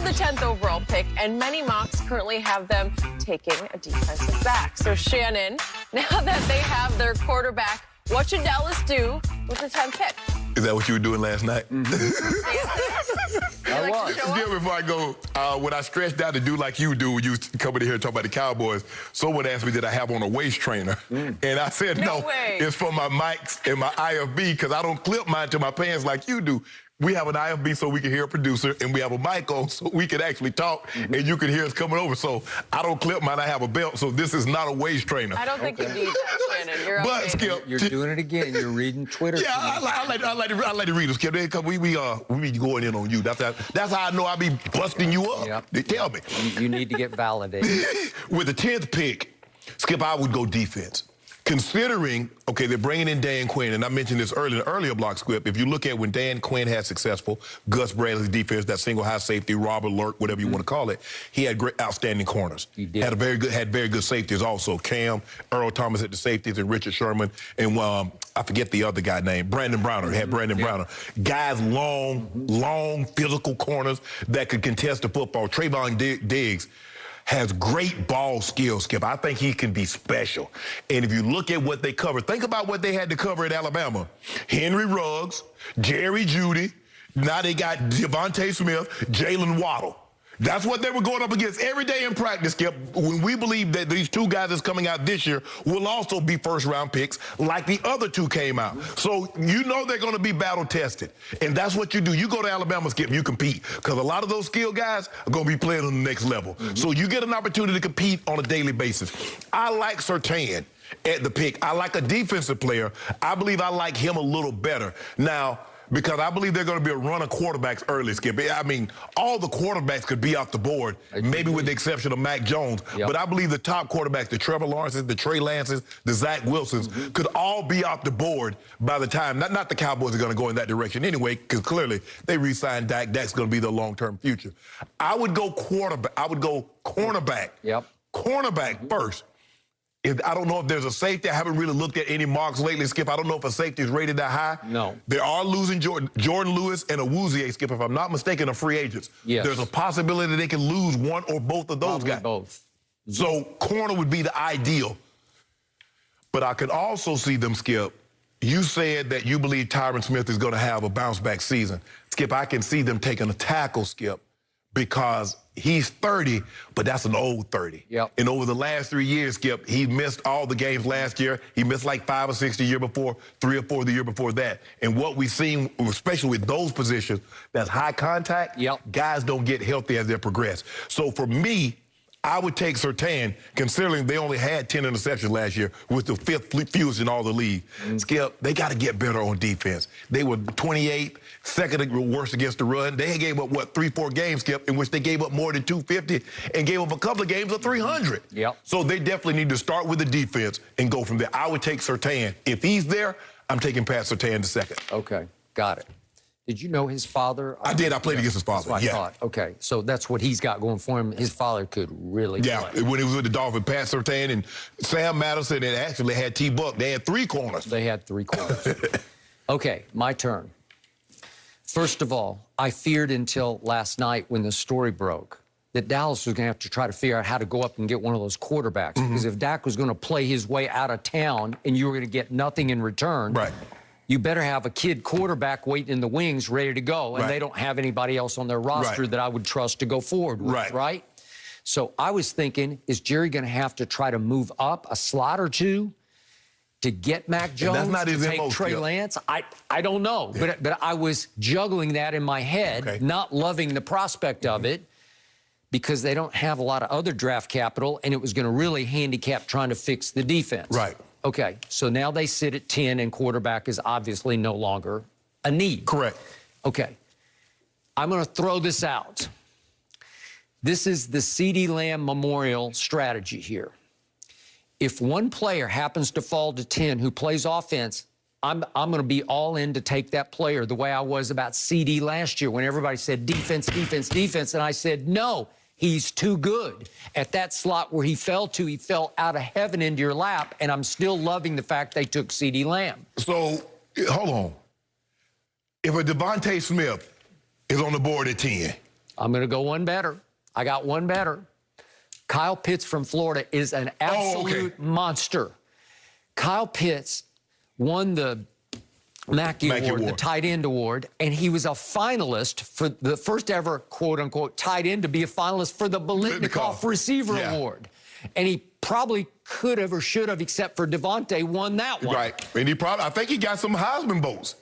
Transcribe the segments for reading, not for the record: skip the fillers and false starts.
the 10th overall pick, and many mocks currently have them taking a defensive back. So, Shannon, now that they have their quarterback, what should Dallas do with the 10th pick? Is that what you were doing last night? I was. Before I go, when I stretched out to do like you do, when you come in here and talk about the Cowboys, someone asked me, did I have on a waist trainer? And I said, no, it's for my mics and my IFB, because I don't clip mine to my pants like you do. We have an IFB so we can hear a producer, and we have a mic on so we can actually talk, and you can hear us coming over. So I don't clip mine, I have a belt, so this is not a waist trainer. I don't think you need that, Shannon. You're okay. Skip, you're doing it again. You're reading Twitter. Yeah, I like to read them, Skip. We be going in on you. That's how I know I be busting you up. Yep. They tell me. You need to get validated. With the 10th pick, Skip, I would go defense. Considering, okay, they're bringing in Dan Quinn, and I mentioned this earlier in the earlier block, Squip. If you look at when Dan Quinn had successful, Gus Bradley's defense, that single high safety, Robert Lurk, whatever you want to call it, he had great, outstanding corners. He did. Had very good safeties also. Cam, Earl Thomas at the safeties, and Richard Sherman, and I forget the other guy named Brandon Browner. Had Brandon Browner. Guys, long, physical corners that could contest the football. Trayvon Diggs has great ball skills, Skip. I think he can be special. And if you look at what they covered, think about what they had to cover at Alabama. Henry Ruggs, Jerry Jeudy, now they got Devontae Smith, Jalen Waddle. That's what they were going up against every day in practice, Skip. When we believe that these two guys that's coming out this year will also be first-round picks like the other two came out. So you know they're going to be battle-tested. And that's what you do. You go to Alabama, Skip, you compete. Because a lot of those skilled guys are going to be playing on the next level. So you get an opportunity to compete on a daily basis. I like Surtain at the pick. I like a defensive player. I believe I like him a little better. Now, because I believe they're going to be a run of quarterbacks early, Skip. I mean, all the quarterbacks could be off the board, maybe with the exception of Mac Jones. But I believe the top quarterbacks, the Trevor Lawrences, the Trey Lances, the Zach Wilsons, could all be off the board by the time. Not the Cowboys are going to go in that direction anyway, because clearly they re-signed Dak. Dak's going to be the long-term future. I would go quarterback. I would go cornerback. Cornerback first. I don't know if there's a safety. I haven't really looked at any marks lately, Skip. I don't know if a safety is rated that high. No. They are losing Jordan Lewis and Awuzie, Skip. If I'm not mistaken, are free agents. Yes. There's a possibility they can lose one or both of those guys. Both. So corner would be the ideal. But I could also see them, Skip. You said that you believe Tyron Smith is going to have a bounce-back season. Skip, I can see them taking a tackle, Skip, because he's 30, but that's an old 30. And over the last 3 years, Skip, he missed all the games last year. He missed like 5 or 6 the year before, 3 or 4 the year before that. And what we've seen, especially with those positions, that's high contact, guys don't get healthy as they progress. So for me, I would take Surtain, considering they only had 10 interceptions last year, with the 5th fewest in all the league. Skip, they got to get better on defense. They were 28th, second worst against the run. They gave up, what, 3-4 games, Skip, in which they gave up more than 250 and gave up a couple of games of 300. So they definitely need to start with the defense and go from there. I would take Surtain. If he's there, I'm taking Pat Surtain the second. Okay, got it. Did you know his father? I did. I played against his father. That's what I thought. Okay, so that's what he's got going for him. His father could really play. When he was with the Dolphins, Pat Surtain and Sam Madison, and actually had T-Buck. They had 3 corners. They had 3 corners. Okay, my turn. First of all, I feared until last night when the story broke that Dallas was going to have to try to figure out how to go up and get one of those quarterbacks. Because if Dak was going to play his way out of town and you were going to get nothing in return, you better have a kid quarterback waiting in the wings ready to go, and they don't have anybody else on their roster that I would trust to go forward with, right? So I was thinking, is Jerry going to have to try to move up a slot or two to get Mac Jones, to take Trey Lance? I don't know, but I was juggling that in my head, not loving the prospect of it, because they don't have a lot of other draft capital, and it was going to really handicap trying to fix the defense. Okay, so now they sit at 10, and quarterback is obviously no longer a need. Okay, I'm going to throw this out. This is the CeeDee Lamb Memorial strategy here. If one player happens to fall to 10 who plays offense, I'm going to be all in to take that player the way I was about CeeDee last year when everybody said defense, defense, defense, and I said no. He's too good. At that slot where he fell out of heaven into your lap, and I'm still loving the fact they took CeeDee Lamb. So, hold on. If a Devontae Smith is on the board at 10, I'm going to go one better. I got one better. Kyle Pitts from Florida is an absolute monster. Kyle Pitts won the Mackey Award, the tight end award, and he was a finalist for the first ever, quote-unquote, tight end to be a finalist for the Biletnikoff Receiver Award. And he probably could have or should have, except for Devontae, won that one. Right. And I think he got some Heisman votes.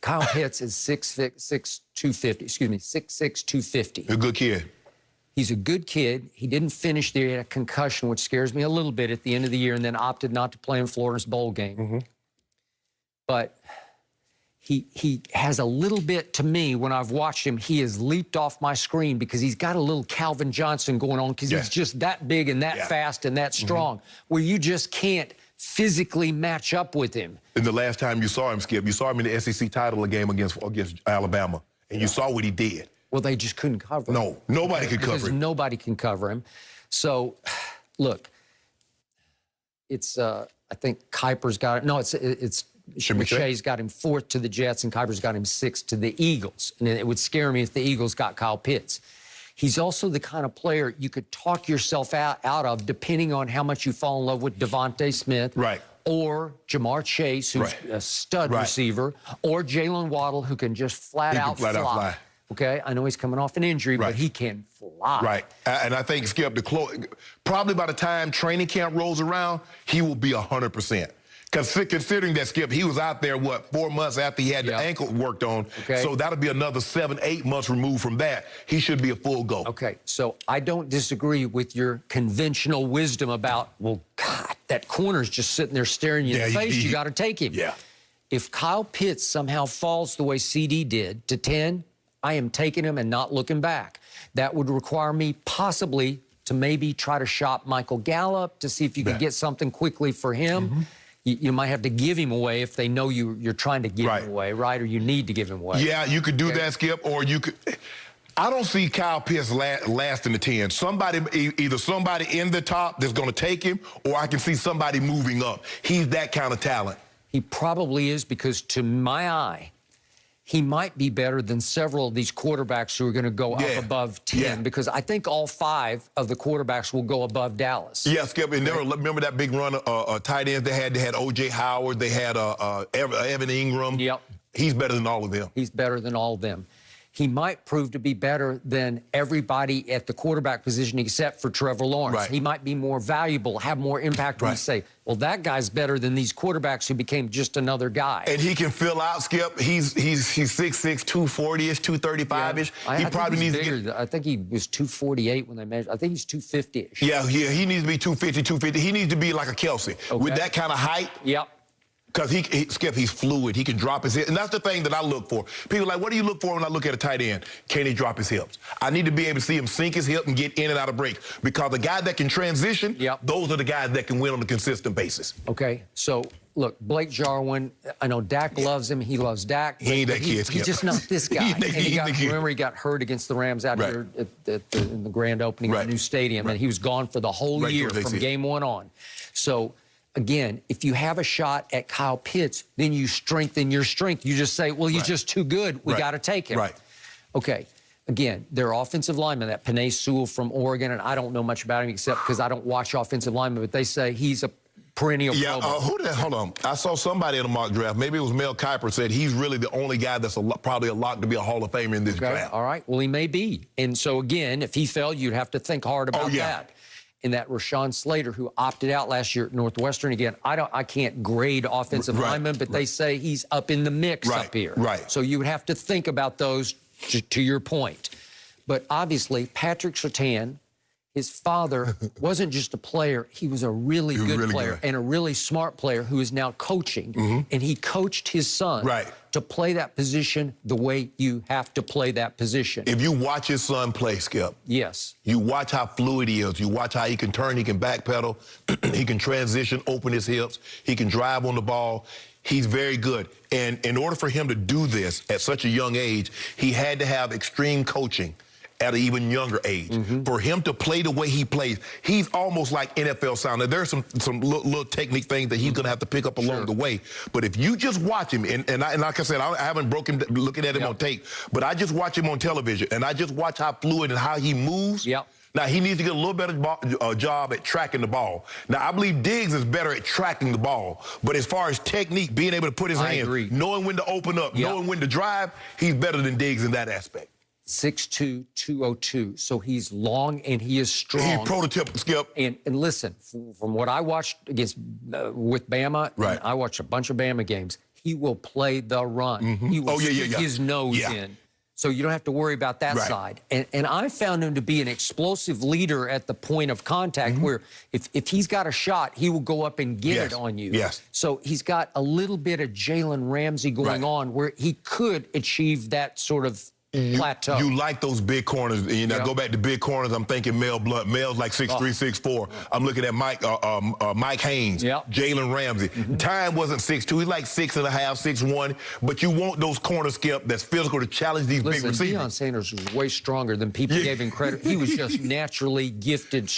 Kyle Pitts is 6'6", 250. Excuse me, 6'6", 250. A good kid. He's a good kid. He didn't finish there. He had a concussion, which scares me a little bit at the end of the year, and then opted not to play in Florida's bowl game. But he has a little bit, to me, when I've watched him, he has leaped off my screen because he's got a little Calvin Johnson going on because he's just that big and that fast and that strong, where you just can't physically match up with him. And the last time you saw him, Skip, you saw him in the SEC title game against Alabama, and you saw what he did. Well, they just couldn't cover him. No, nobody could cover him. Nobody can cover him. So, look, it's I think Kuiper's got it. No, it's McShay's got him 4th to the Jets, and Kuiper's got him 6th to the Eagles. And it would scare me if the Eagles got Kyle Pitts. He's also the kind of player you could talk yourself out of depending on how much you fall in love with Devontae Smith. Right. Or Jamar Chase, who's a stud receiver. Or Jalen Waddle, who can just flat out fly. Okay, I know he's coming off an injury, but he can fly. Right, and I think, Skip, probably by the time training camp rolls around, he will be 100%. Because considering that, Skip, he was out there, 4 months after he had the ankle worked on. So that'll be another 7, 8 months removed from that. He should be a full go. Okay, so I don't disagree with your conventional wisdom about, well, God, that corner's just sitting there staring you in the face. You got to take him. If Kyle Pitts somehow falls the way CD did to 10, I am taking him and not looking back. That would require me possibly to maybe try to shop Michael Gallup to see if you can get something quickly for him. You might have to give him away if they know you're trying to give him away, right? Or you need to give him away. Yeah, you could do that, Skip, or you could... I don't see Kyle Pitts last in the 10. Either somebody in the top that's going to take him, or I can see somebody moving up. He's that kind of talent. He probably is, because to my eye, he might be better than several of these quarterbacks who are going to go up above 10, because I think all 5 of the quarterbacks will go above Dallas. Yeah, Skip, and remember that big run of tight ends they had? They had O.J. Howard, they had Evan Ingram. He's better than all of them. He's better than all of them. He might prove to be better than everybody at the quarterback position except for Trevor Lawrence. He might be more valuable, have more impact when you say, well, that guy's better than these quarterbacks who became just another guy. And he can fill out, Skip. He's 6'6", 240-ish, 235-ish. He probably needs to get... I think he was 248 when they measured. I think he's 250-ish. Yeah, he needs to be 250, 250. He needs to be like a Kelsey. With that kind of height. Because Skip, he's fluid. He can drop his hips. And that's the thing that I look for. People are like, what do you look for when I look at a tight end? Can he drop his hips? I need to be able to see him sink his hip and get in and out of breaks. Because the guy that can transition, those are the guys that can win on a consistent basis. Okay, so look, Blake Jarwin, I know Dak loves him. He loves Dak. He ain't that kid, Skip. He's just not this guy. Remember, he got hurt against the Rams out here in the grand opening of the new stadium, and he was gone for the whole year from game 1 on. So... again, if you have a shot at Kyle Pitts, then you strengthen your strength. You just say, well, he's just too good. We got to take him. Okay. Again, their offensive lineman, that Penei Sewell from Oregon, and I don't know much about him except because I don't watch offensive linemen, but they say he's a perennial Pro Bowl. Hold on. I saw somebody in a mock draft, maybe it was Mel Kiper, said he's really the only guy that's probably a lock to be a Hall of Famer in this draft. All right. Well, he may be. And so, again, if he fell, you'd have to think hard about that. And that Rashawn Slater, who opted out last year at Northwestern, again, I can't grade offensive linemen, but they say he's up in the mix up here. So you would have to think about those to your point. But obviously, Patrick Surtain, his father, wasn't just a player. He was a really good player and a really smart player who is now coaching. And he coached his son to play that position the way you have to play that position. If you watch his son play, Skip. You watch how fluid he is. You watch how he can turn, he can backpedal, he can transition, open his hips, he can drive on the ball. He's very good. And in order for him to do this at such a young age, he had to have extreme coaching at an even younger age. For him to play the way he plays, he's almost like NFL sound. Now, there's some little technique things that he's going to have to pick up along the way. But if you just watch him, and like I said, I haven't broken looking at him on tape, but I just watch him on television, and I just watch how fluid and how he moves. Now, he needs to get a little better job at tracking the ball. Now, I believe Diggs is better at tracking the ball. But as far as technique, being able to put his hands, knowing when to open up, knowing when to drive, he's better than Diggs in that aspect. 6'2", 202. So he's long and he is strong. He's prototypical, Skip. And listen, from what I watched against with Bama, and I watched a bunch of Bama games, he will play the run. He will stick his nose in. So you don't have to worry about that side. And I found him to be an explosive leader at the point of contact where if he's got a shot, he will go up and get it on you. So he's got a little bit of Jalen Ramsey going on where he could achieve that sort of plateau. You like those big corners. You know, go back to big corners. I'm thinking Mel Blunt. Mel's like 6'3", 6'4". I'm looking at Mike Haynes, Jalen Ramsey. Time wasn't 6'2". He's like 6.5", 6'1". But you want those corners, Skip, that's physical to challenge these big receivers. Deion Sanders was way stronger than people gave him credit. He was just naturally gifted.